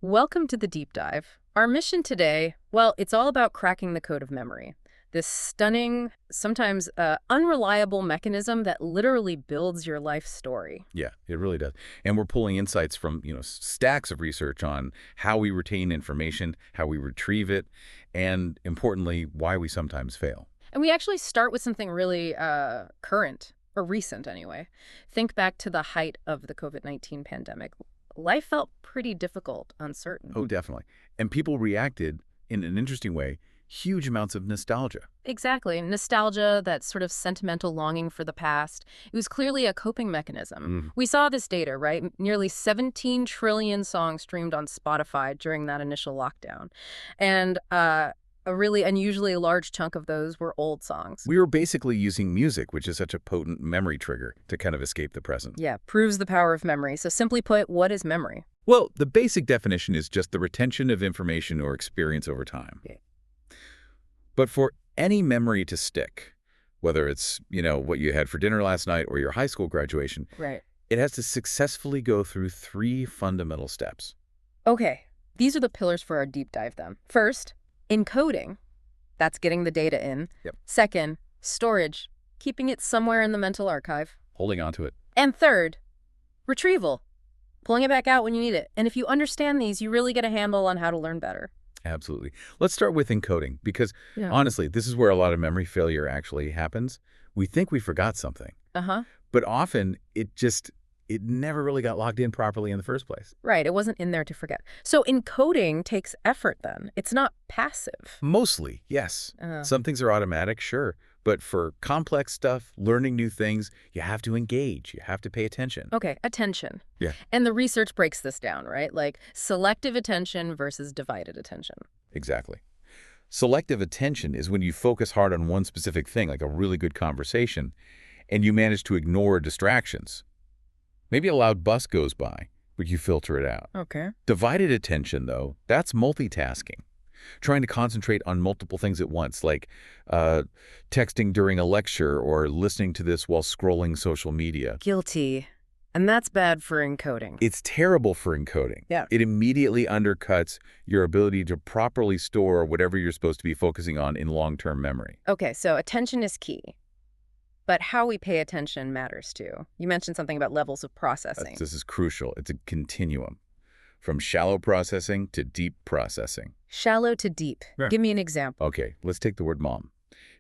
Welcome to the deep dive. Our mission today, well, it's all about cracking the code of memory. This stunning, sometimes unreliable mechanism that literally builds your life story. Yeah, it really does. And we're pulling insights from, stacks of research on how we retain information, how we retrieve it, and importantly, why we sometimes fail. And we actually start with something really current, or recent anyway. Think back to the height of the COVID-19 pandemic. Life felt pretty difficult, uncertain. Oh, definitely. And people reacted in an interesting way, huge amounts of nostalgia. Exactly. Nostalgia, that sort of sentimental longing for the past. It was clearly a coping mechanism. We saw this data, right? Nearly 17 trillion songs streamed on Spotify during that initial lockdown. And a really unusually large chunk of those were old songs. We were basically using music, which is such a potent memory trigger, to kind of escape the present. Yeah, proves the power of memory. So simply put, what is memory? Well, the basic definition is just the retention of information or experience over time. Okay. But for any memory to stick, whether it's, what you had for dinner last night or your high school graduation, Right. it has to successfully go through 3 fundamental steps. Okay, these are the pillars for our deep dive then. First, encoding. That's getting the data in. Yep. Second, storage, keeping it somewhere in the mental archive. Holding on to it. And third, retrieval, pulling it back out when you need it. And if you understand these, you really get a handle on how to learn better. Absolutely. Let's start with encoding, because Yeah. honestly, this is where a lot of memory failure actually happens. We think we forgot something, Uh-huh. but often it never really got logged in properly in the first place. Right, it wasn't in there to forget. So encoding takes effort then. It's not passive. Mostly, yes. Some things are automatic, sure. But for complex stuff, learning new things, you have to engage. You have to pay attention. Okay, attention. Yeah. And the research breaks this down, right? Like selective attention versus divided attention. Exactly. Selective attention is when you focus hard on one specific thing, like a really good conversation, and you manage to ignore distractions. Maybe a loud bus goes by, but you filter it out. Okay. Divided attention, though, that's multitasking. Trying to concentrate on multiple things at once, like texting during a lecture or listening to this while scrolling social media. Guilty. And that's bad for encoding. It's terrible for encoding. Yeah. It immediately undercuts your ability to properly store whatever you're supposed to be focusing on in long-term memory. Okay, so attention is key. But how we pay attention matters too. You mentioned something about levels of processing. This is crucial. It's a continuum, from shallow processing to deep processing. Shallow to deep. Yeah. Give me an example. Okay, let's take the word mom.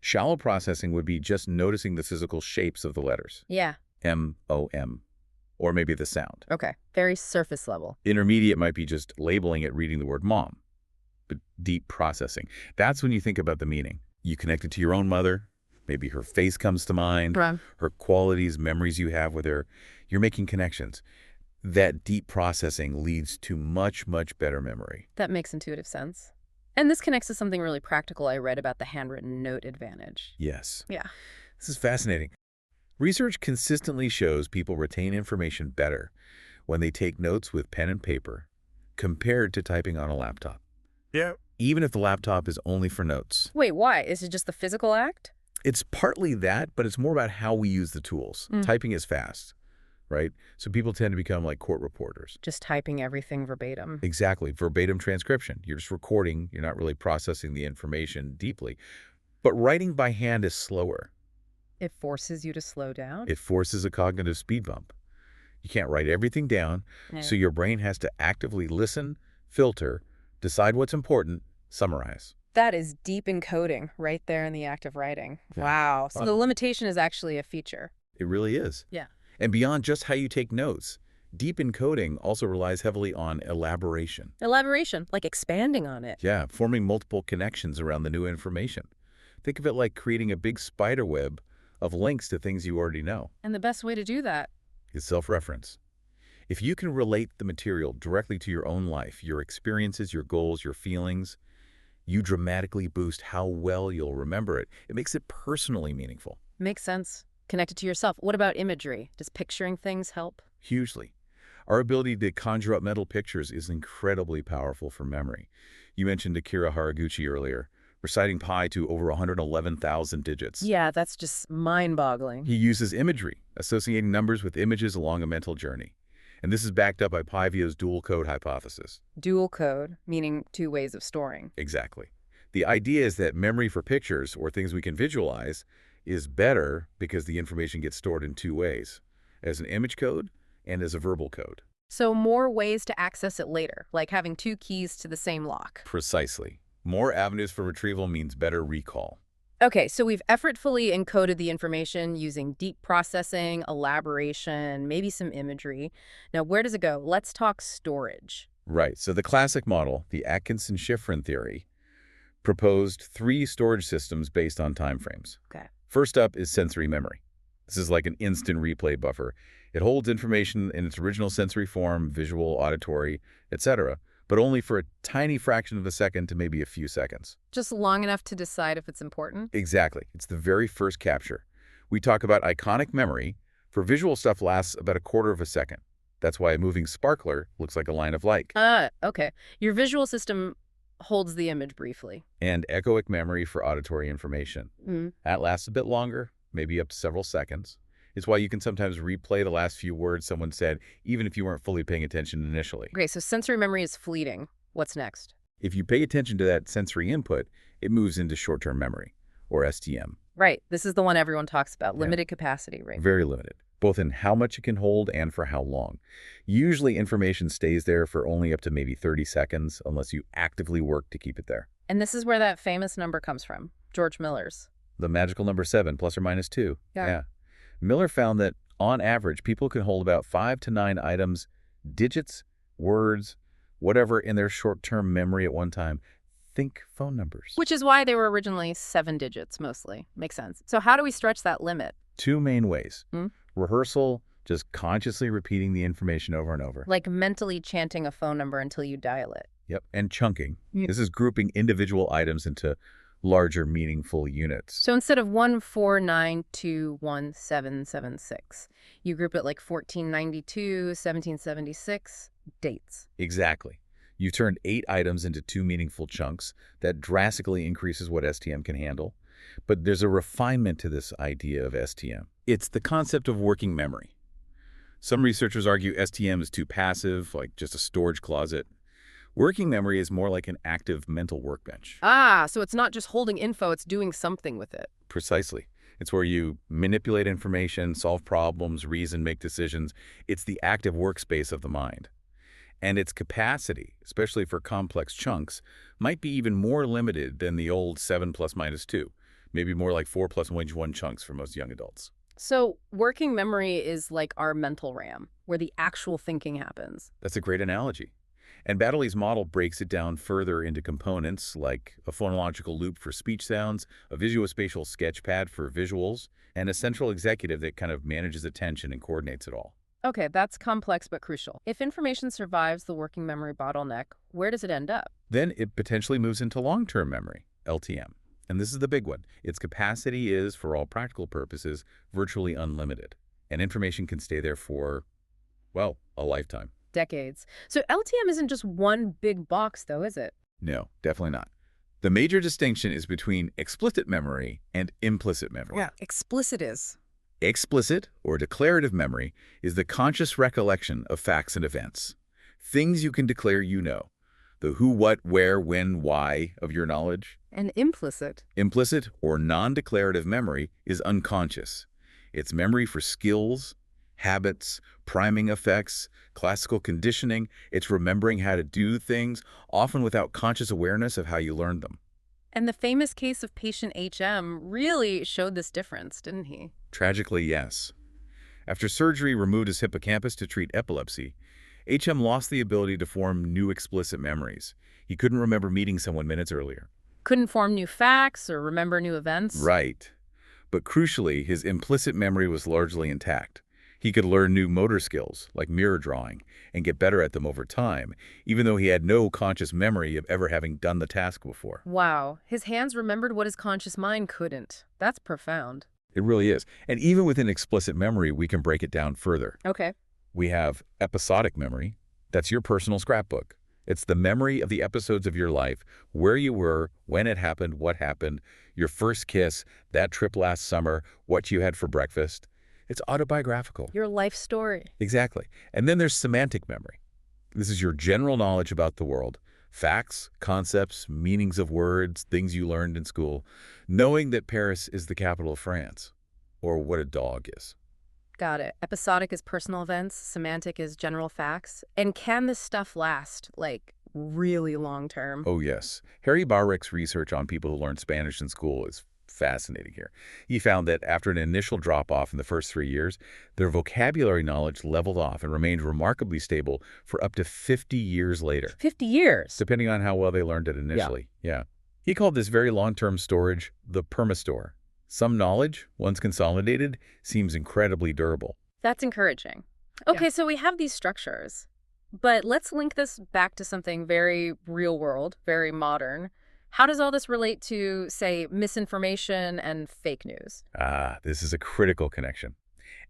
Shallow processing would be just noticing the physical shapes of the letters. Yeah. M-O-M. Or maybe the sound. Okay. Very surface level. Intermediate might be just labeling it, reading the word mom. But deep processing, that's when you think about the meaning. You connect it to your own mother. Maybe her face comes to mind, Right. her qualities, memories you have with her. You're making connections. That deep processing leads to much, much better memory. That makes intuitive sense. And this connects to something really practical I read about the handwritten note advantage. Yes. Yeah. This is fascinating. Research consistently shows people retain information better when they take notes with pen and paper compared to typing on a laptop. Yeah. Even if the laptop is only for notes. Wait, why? Is it just the physical act? It's partly that, but it's more about how we use the tools. Typing is fast, right? So people tend to become like court reporters. Just typing everything verbatim. Exactly. Verbatim transcription. You're just recording. You're not really processing the information deeply. But writing by hand is slower. It forces you to slow down? It forces a cognitive speed bump. You can't write everything down, so your brain has to actively listen, filter, decide what's important, summarize. That is deep encoding right there in the act of writing. Yeah. Wow. So the limitation is actually a feature. It really is. Yeah. And beyond just how you take notes, deep encoding also relies heavily on elaboration. Elaboration, like expanding on it. Yeah, forming multiple connections around the new information. Think of it like creating a big spider web of links to things you already know. And the best way to do that is self-reference. If you can relate the material directly to your own life, your experiences, your goals, your feelings, you dramatically boost how well you'll remember it. It makes it personally meaningful. makes sense. Connected to yourself. What about imagery? Does picturing things help? Hugely. Our ability to conjure up mental pictures is incredibly powerful for memory. You mentioned Akira Haraguchi earlier, reciting pi to over 111,000 digits. Yeah, that's just mind-boggling. He uses imagery, associating numbers with images along a mental journey. And this is backed up by Pavio's dual code hypothesis. Dual code, meaning two ways of storing. Exactly. The idea is that memory for pictures or things we can visualize is better because the information gets stored in two ways, as an image code and as a verbal code. So more ways to access it later, like having two keys to the same lock. Precisely. More avenues for retrieval means better recall. Okay, so we've effortfully encoded the information using deep processing, elaboration, maybe some imagery. Now, where does it go? Let's talk storage. Right. So the classic model, the Atkinson-Shiffrin theory, proposed 3 storage systems based on timeframes. Okay. First up is sensory memory. This is like an instant replay buffer. It holds information in its original sensory form, visual, auditory, etc., but only for a tiny fraction of a second to maybe a few seconds. Just long enough to decide if it's important? Exactly. It's the very first capture. We talk about iconic memory. For visual stuff lasts about a quarter of a second. That's why a moving sparkler looks like a line of light. Okay. Your visual system holds the image briefly. And echoic memory for auditory information. That lasts a bit longer, maybe up to several seconds. It's why you can sometimes replay the last few words someone said, even if you weren't fully paying attention initially. Okay, so sensory memory is fleeting. What's next? If you pay attention to that sensory input, it moves into short-term memory, or STM. Right. This is the one everyone talks about. Limited capacity, right? Very limited, both in how much it can hold and for how long. Usually information stays there for only up to maybe 30 seconds unless you actively work to keep it there. And this is where that famous number comes from, George Miller's. The magical number 7, plus or minus 2. Yeah. Miller found that, on average, people can hold about 5 to 9 items, digits, words, whatever, in their short-term memory at one time. Think phone numbers. Which is why they were originally 7 digits, mostly. Makes sense. So how do we stretch that limit? 2 main ways. Rehearsal, just consciously repeating the information over and over. Like mentally chanting a phone number until you dial it. Yep, and chunking. This is grouping individual items into larger, meaningful units. So instead of 149217776, you group it like 1492, 1776, dates. Exactly. You turned 8 items into 2 meaningful chunks. That drastically increases what STM can handle. But there's a refinement to this idea of STM. It's the concept of working memory. Some researchers argue STM is too passive, like just a storage closet. Working memory is more like an active mental workbench. So it's not just holding info, it's doing something with it. Precisely. It's where you manipulate information, solve problems, reason, make decisions. It's the active workspace of the mind. And its capacity, especially for complex chunks, might be even more limited than the old 7 plus minus 2. Maybe more like 4 plus minus 1 chunks for most young adults. So working memory is like our mental RAM, where the actual thinking happens. That's a great analogy. And Baddeley's model breaks it down further into components like a phonological loop for speech sounds, a visuospatial sketchpad for visuals, and a central executive that kind of manages attention and coordinates it all. Okay, that's complex but crucial. If information survives the working memory bottleneck, where does it end up? Then it potentially moves into long-term memory, LTM. And this is the big one. Its capacity is, for all practical purposes, virtually unlimited. And information can stay there for, well, a lifetime. Decades. So LTM isn't just one big box, though, is it? No, definitely not. The major distinction is between explicit memory and implicit memory. Yeah, explicit is. Explicit, or declarative memory, is the conscious recollection of facts and events. Things you can declare you know. The who, what, where, when, why of your knowledge. And implicit. Implicit, or non-declarative memory, is unconscious. It's memory for skills, habits, priming effects, classical conditioning. It's remembering how to do things, often without conscious awareness of how you learned them. And the famous case of patient HM really showed this difference, didn't he? Tragically, yes. After surgery removed his hippocampus to treat epilepsy, HM lost the ability to form new explicit memories. He couldn't remember meeting someone minutes earlier. Couldn't form new facts or remember new events? Right. But crucially, his implicit memory was largely intact. He could learn new motor skills, like mirror drawing, and get better at them over time, even though he had no conscious memory of ever having done the task before. Wow. His hands remembered what his conscious mind couldn't. That's profound. It really is. And even within explicit memory, we can break it down further. Okay. We have episodic memory. That's your personal scrapbook. It's the memory of the episodes of your life, where you were, when it happened, what happened, your first kiss, that trip last summer, what you had for breakfast. It's autobiographical. Your life story. Exactly. And then there's semantic memory. This is your general knowledge about the world. Facts, concepts, meanings of words, things you learned in school. Knowing that Paris is the capital of France, or what a dog is. Got it. Episodic is personal events, semantic is general facts. And can this stuff last, like, really long term? Oh, yes. Harry Barrick's research on people who learned Spanish in school is fascinating here. He found that after an initial drop-off in the first 3 years, their vocabulary knowledge leveled off and remained remarkably stable for up to 50 years later. 50 years? Depending on how well they learned it initially. Yeah. He called this very long-term storage the permastore. Some knowledge, once consolidated, seems incredibly durable. That's encouraging. Okay, so we have these structures, but let's link this back to something very real world, very modern. How does all this relate to, say, misinformation and fake news? This is a critical connection.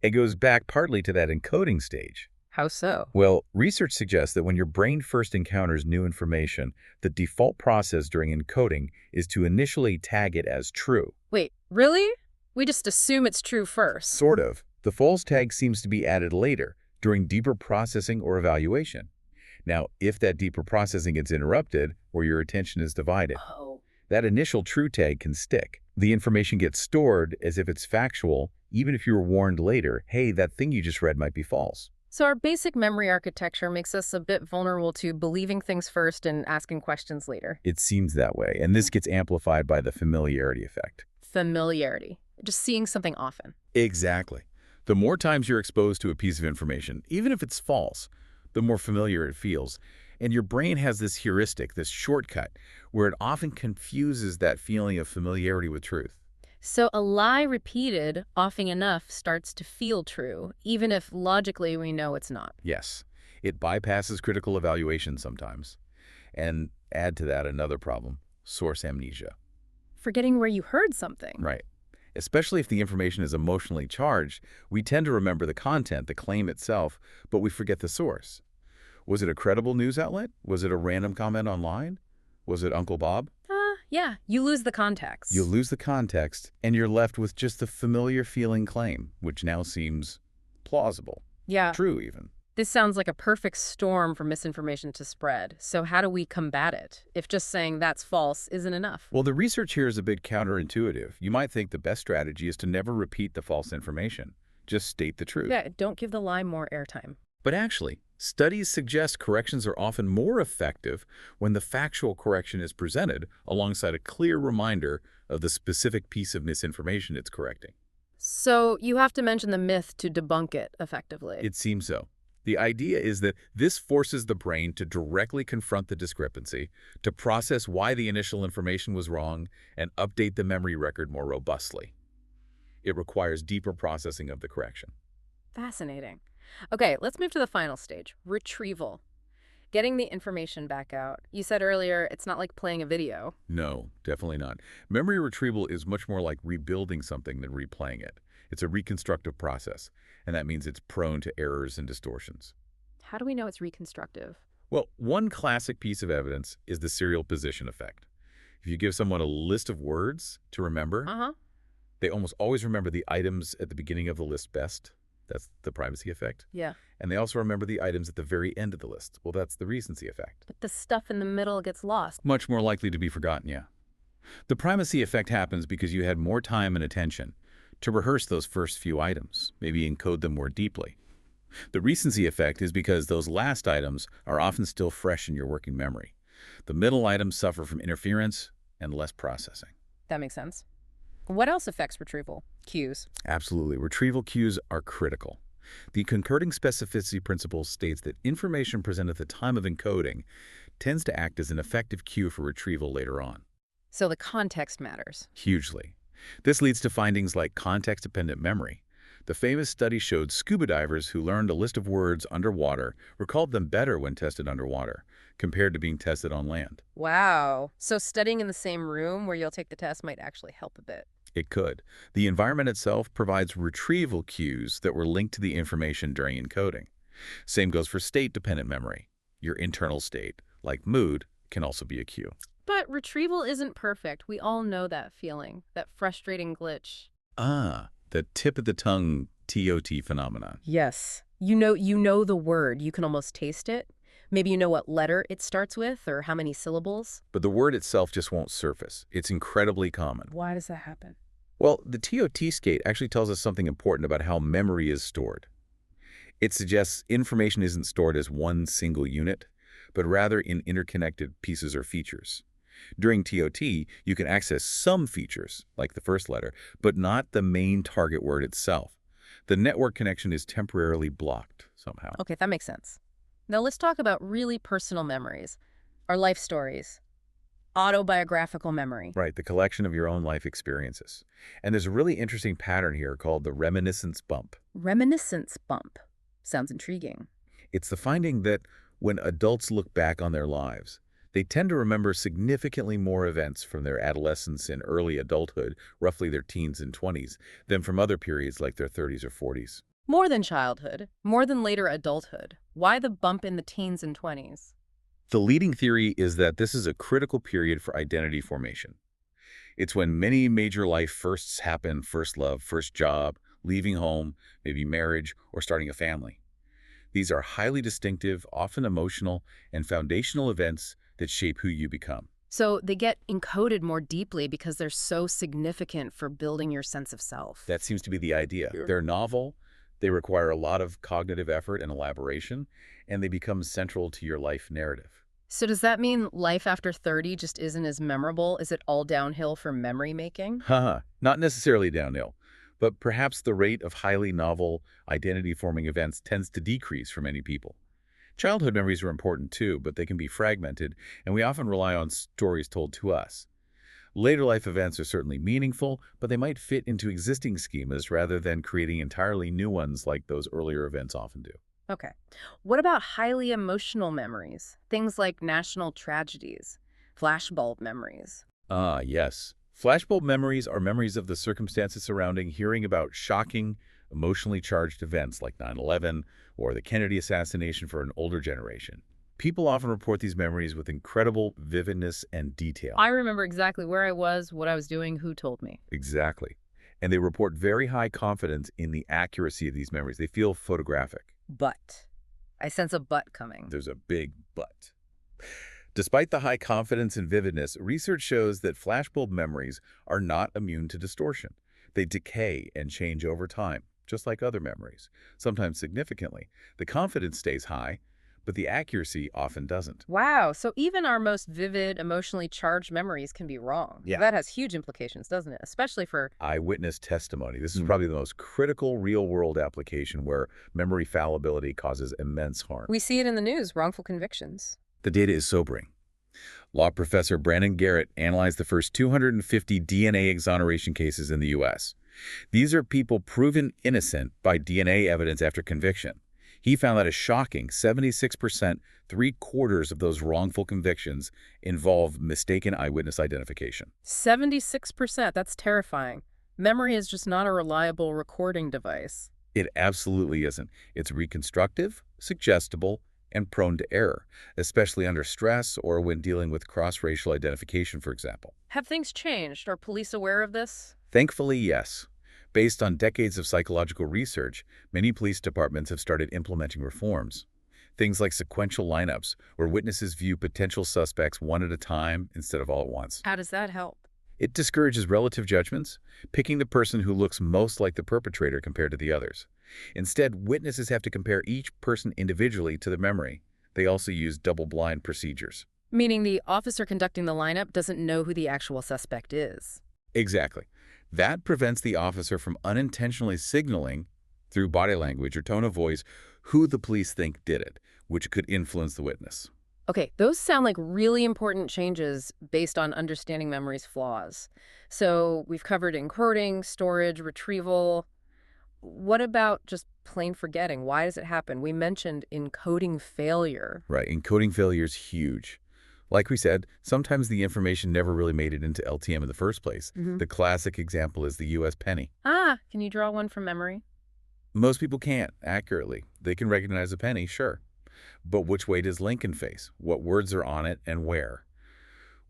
It goes back partly to that encoding stage. How so? Well, research suggests that when your brain first encounters new information, the default process during encoding is to initially tag it as true. Wait, really? We just assume it's true first. Sort of. The false tag seems to be added later, during deeper processing or evaluation. Now, if that deeper processing gets interrupted or your attention is divided, that initial true tag can stick. The information gets stored as if it's factual, even if you were warned later, hey, that thing you just read might be false. So our basic memory architecture makes us a bit vulnerable to believing things first and asking questions later. It seems that way, and this gets amplified by the familiarity effect. Familiarity. Just seeing something often. Exactly. The more times you're exposed to a piece of information, even if it's false, the more familiar it feels. And your brain has this heuristic, this shortcut, where it often confuses that feeling of familiarity with truth. So a lie repeated often enough starts to feel true, even if logically we know it's not. Yes. It bypasses critical evaluation sometimes. And add to that another problem, source amnesia. Forgetting where you heard something. Right. Especially if the information is emotionally charged, we tend to remember the content, the claim itself, but we forget the source. Was it a credible news outlet? Was it a random comment online? Was it Uncle Bob? Yeah, you lose the context. You lose the context, and you're left with just the familiar feeling claim, which now seems plausible. Yeah. True, even. This sounds like a perfect storm for misinformation to spread. So how do we combat it, if just saying that's false isn't enough? Well, the research here is a bit counterintuitive. You might think the best strategy is to never repeat the false information. Just state the truth. Yeah, don't give the lie more airtime. But actually, studies suggest corrections are often more effective when the factual correction is presented alongside a clear reminder of the specific piece of misinformation it's correcting. So you have to mention the myth to debunk it effectively. It seems so. The idea is that this forces the brain to directly confront the discrepancy, to process why the initial information was wrong, and update the memory record more robustly. It requires deeper processing of the correction. Fascinating. Okay, let's move to the final stage, retrieval. Getting the information back out. You said earlier it's not like playing a video. No, definitely not. Memory retrieval is much more like rebuilding something than replaying it. It's a reconstructive process, and that means it's prone to errors and distortions. How do we know it's reconstructive? Well, one classic piece of evidence is the serial position effect. If you give someone a list of words to remember, they almost always remember the items at the beginning of the list best. That's the primacy effect. Yeah. And they also remember the items at the very end of the list. Well, that's the recency effect. But the stuff in the middle gets lost. Much more likely to be forgotten, yeah. The primacy effect happens because you had more time and attention to rehearse those first few items, maybe encode them more deeply. The recency effect is because those last items are often still fresh in your working memory. The middle items suffer from interference and less processing. That makes sense. What else affects retrieval? Cues. Absolutely. Retrieval cues are critical. The concording specificity principle states that information presented at the time of encoding tends to act as an effective cue for retrieval later on. So the context matters. Hugely. This leads to findings like context-dependent memory. The famous study showed scuba divers who learned a list of words underwater recalled them better when tested underwater, compared to being tested on land. Wow. So studying in the same room where you'll take the test might actually help a bit. It could. The environment itself provides retrieval cues that were linked to the information during encoding. Same goes for state-dependent memory. Your internal state, like mood, can also be a cue. But retrieval isn't perfect. We all know that feeling, that frustrating glitch. The tip of the tongue TOT phenomenon. Yes. You know the word. You can almost taste it. Maybe you know what letter it starts with or how many syllables. But the word itself just won't surface. It's incredibly common. Why does that happen? Well, the TOT skate actually tells us something important about how memory is stored. It suggests information isn't stored as one single unit, but rather in interconnected pieces or features. During TOT, you can access some features, like the first letter, but not the main target word itself. The network connection is temporarily blocked somehow. Okay, that makes sense. Now let's talk about really personal memories, our life stories, autobiographical memory. Right, the collection of your own life experiences. And there's a really interesting pattern here called the reminiscence bump. Reminiscence bump. Sounds intriguing. It's the finding that when adults look back on their lives, they tend to remember significantly more events from their adolescence and early adulthood, roughly their teens and 20s, than from other periods like their 30s or 40s. More than childhood, more than later adulthood. Why the bump in the teens and 20s? The leading theory is that this is a critical period for identity formation. It's when many major life firsts happen: first love, first job, leaving home, maybe marriage, or starting a family. These are highly distinctive, often emotional, and foundational events that shape who you become. So they get encoded more deeply because they're so significant for building your sense of self. That seems to be the idea. Sure. They're novel, they require a lot of cognitive effort and elaboration, and they become central to your life narrative. So does that mean life after 30 just isn't as memorable? Is it all downhill for memory making? Haha, not necessarily downhill, but perhaps the rate of highly novel, identity-forming events tends to decrease for many people. Childhood memories are important too, but they can be fragmented, and we often rely on stories told to us. Later life events are certainly meaningful, but they might fit into existing schemas rather than creating entirely new ones like those earlier events often do. Okay. What about highly emotional memories? Things like national tragedies, flashbulb memories. Ah, yes. Flashbulb memories are memories of the circumstances surrounding hearing about shocking, emotionally charged events like 9/11 or the Kennedy assassination for an older generation. People often report these memories with incredible vividness and detail. I remember exactly where I was, what I was doing, who told me. Exactly. And they report very high confidence in the accuracy of these memories. They feel photographic. But. I sense a but coming. There's a big but. Despite the high confidence and vividness, research shows that flashbulb memories are not immune to distortion. They decay and change over time, just like other memories, sometimes significantly. The confidence stays high, but the accuracy often doesn't. Wow, so even our most vivid, emotionally charged memories can be wrong. Yeah. That has huge implications, doesn't it? Especially for... Eyewitness testimony. This is probably the most critical real-world application where memory fallibility causes immense harm. We see it in the news, wrongful convictions. The data is sobering. Law professor Brandon Garrett analyzed the first 250 DNA exoneration cases in the U.S. These are people proven innocent by DNA evidence after conviction. He found that a shocking 76%, 3/4 of those wrongful convictions, involve mistaken eyewitness identification. 76%, that's terrifying. Memory is just not a reliable recording device. It absolutely isn't. It's reconstructive, suggestible, and prone to error, especially under stress or when dealing with cross-racial identification, for example. Have things changed? Are police aware of this? Thankfully, yes. Based on decades of psychological research, many police departments have started implementing reforms. Things like sequential lineups, where witnesses view potential suspects one at a time instead of all at once. How does that help? It discourages relative judgments, picking the person who looks most like the perpetrator compared to the others. Instead, witnesses have to compare each person individually to the memory. They also use double-blind procedures. Meaning the officer conducting the lineup doesn't know who the actual suspect is. Exactly. That prevents the officer from unintentionally signaling, through body language or tone of voice, who the police think did it, which could influence the witness. Okay, those sound like really important changes based on understanding memory's flaws. So we've covered encoding, storage, retrieval. What about just plain forgetting? Why does it happen? We mentioned encoding failure. Right, encoding failure is huge. Like we said, sometimes the information never really made it into LTM in the first place. The classic example is the U.S. penny. Can you draw one from memory? Most people can't, accurately. They can recognize a penny, sure. But which way does Lincoln face? What words are on it and where?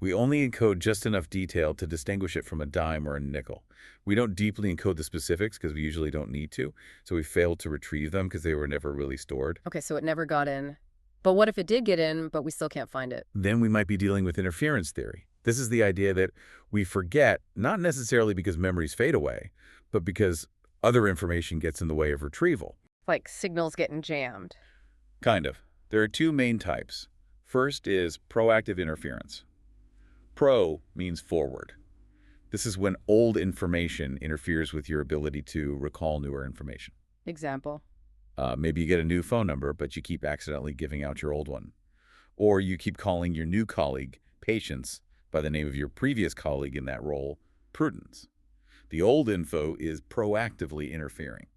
We only encode just enough detail to distinguish it from a dime or a nickel. We don't deeply encode the specifics because we usually don't need to, so we failed to retrieve them because they were never really stored. Okay, so it never got in. But what if it did get in, but we still can't find it? Then we might be dealing with interference theory. This is the idea that we forget, not necessarily because memories fade away, but because other information gets in the way of retrieval. Like signals getting jammed. Kind of. There are two main types. First is proactive interference. Pro means forward. This is when old information interferes with your ability to recall newer information. Example. Maybe you get a new phone number, but you keep accidentally giving out your old one. Or you keep calling your new colleague, Patience, by the name of your previous colleague in that role, Prudence. The old info is proactively interfering.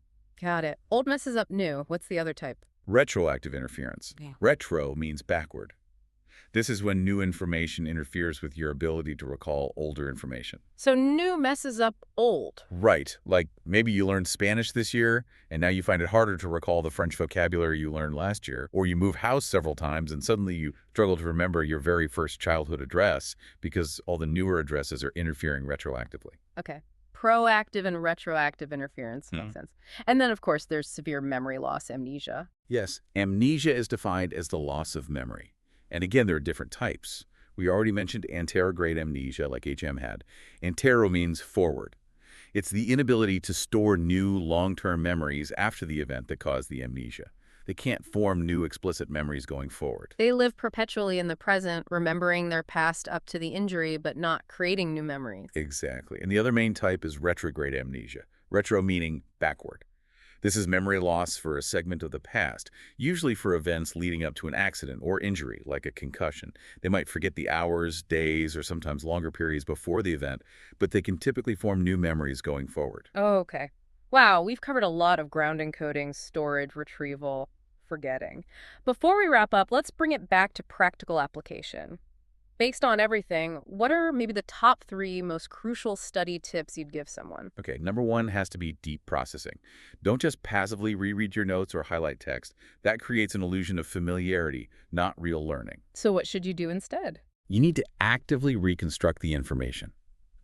Got it. Old messes up new. What's the other type? Retroactive interference. Yeah. Retro means backward. This is when new information interferes with your ability to recall older information. So new messes up old. Right. Like maybe you learned Spanish this year, and now you find it harder to recall the French vocabulary you learned last year. Or you move house several times, and suddenly you struggle to remember your very first childhood address because all the newer addresses are interfering retroactively. Okay. Proactive and retroactive interference. Makes sense. And then, of course, there's severe memory loss, amnesia. Yes. Amnesia is defined as the loss of memory. And again, there are different types. We already mentioned anterograde amnesia, like HM had. Antero means forward. It's the inability to store new long-term memories after the event that caused the amnesia. They can't form new explicit memories going forward. They live perpetually in the present, remembering their past up to the injury, but not creating new memories. Exactly. And the other main type is retrograde amnesia. Retro meaning backward. This is memory loss for a segment of the past, usually for events leading up to an accident or injury, like a concussion. They might forget the hours, days, or sometimes longer periods before the event, but they can typically form new memories going forward. Oh, okay. Wow, we've covered a lot of ground encoding, storage, retrieval, forgetting. Before we wrap up, let's bring it back to practical application. Based on everything, what are maybe the top 3 most crucial study tips you'd give someone? Okay, number 1 has to be deep processing. Don't just passively reread your notes or highlight text. That creates an illusion of familiarity, not real learning. So what should you do instead? You need to actively reconstruct the information.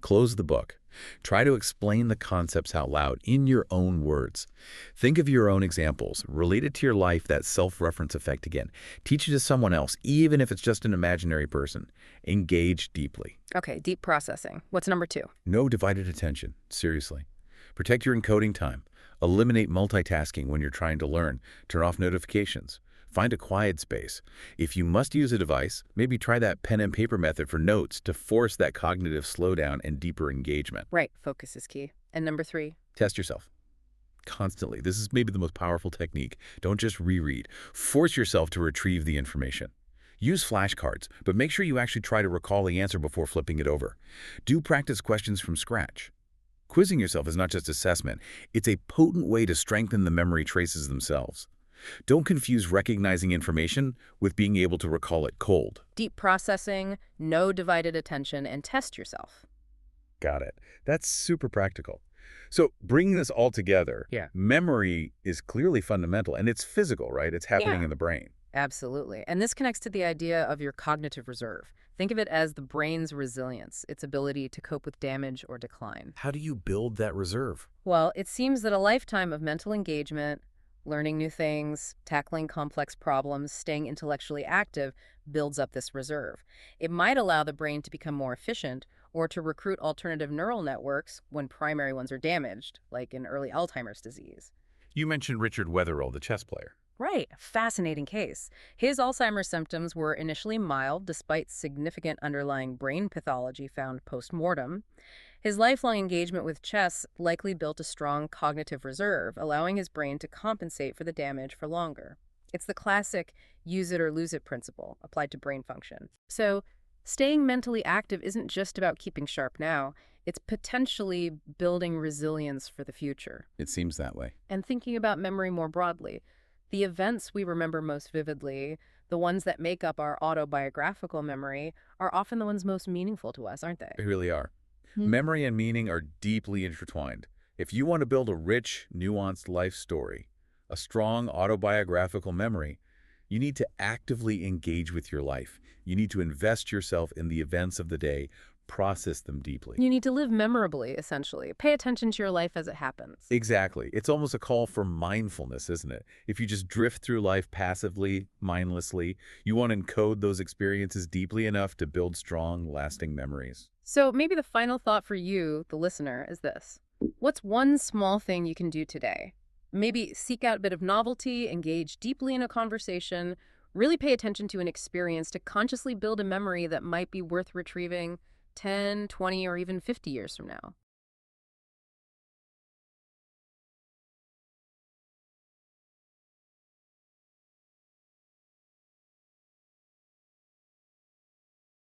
Close the book. Try to explain the concepts out loud in your own words. Think of your own examples. Relate it to your life, that self-reference effect again. Teach it to someone else, even if it's just an imaginary person. Engage deeply. Okay, deep processing. What's number 2? No divided attention. Seriously. Protect your encoding time. Eliminate multitasking when you're trying to learn. Turn off notifications. Find a quiet space. If you must use a device, maybe try that pen and paper method for notes to force that cognitive slowdown and deeper engagement. Right, focus is key. And number 3? Test yourself. Constantly. This is maybe the most powerful technique. Don't just reread. Force yourself to retrieve the information. Use flashcards, but make sure you actually try to recall the answer before flipping it over. Do practice questions from scratch. Quizzing yourself is not just assessment. It's a potent way to strengthen the memory traces themselves. Don't confuse recognizing information with being able to recall it cold. Deep processing, no divided attention, and test yourself. Got it. That's super practical. So bringing this all together, memory is clearly fundamental, and it's physical, right? It's happening in the brain. Absolutely. And this connects to the idea of your cognitive reserve. Think of it as the brain's resilience, its ability to cope with damage or decline. How do you build that reserve? Well, it seems that a lifetime of mental engagement, learning new things, tackling complex problems, staying intellectually active builds up this reserve. It might allow the brain to become more efficient or to recruit alternative neural networks when primary ones are damaged, like in early Alzheimer's disease. You mentioned Richard Weatherall, the chess player. Right, fascinating case. His Alzheimer's symptoms were initially mild despite significant underlying brain pathology found post-mortem. His lifelong engagement with chess likely built a strong cognitive reserve, allowing his brain to compensate for the damage for longer. It's the classic use it or lose it principle applied to brain function. So, staying mentally active isn't just about keeping sharp now, it's potentially building resilience for the future. It seems that way. And thinking about memory more broadly. The events we remember most vividly, the ones that make up our autobiographical memory, are often the ones most meaningful to us, aren't they? They really are. Memory and meaning are deeply intertwined. If you want to build a rich, nuanced life story, a strong autobiographical memory You need to actively engage with your life. You need to invest yourself in the events of the day, process them deeply. You need to live memorably, essentially. Pay attention to your life as it happens. Exactly. It's almost a call for mindfulness, isn't it? If you just drift through life passively, mindlessly, you want to encode those experiences deeply enough to build strong, lasting memories. So maybe the final thought for you, the listener, is this. What's one small thing you can do today? Maybe seek out a bit of novelty, engage deeply in a conversation, really pay attention to an experience to consciously build a memory that might be worth retrieving 10, 20, or even 50 years from now.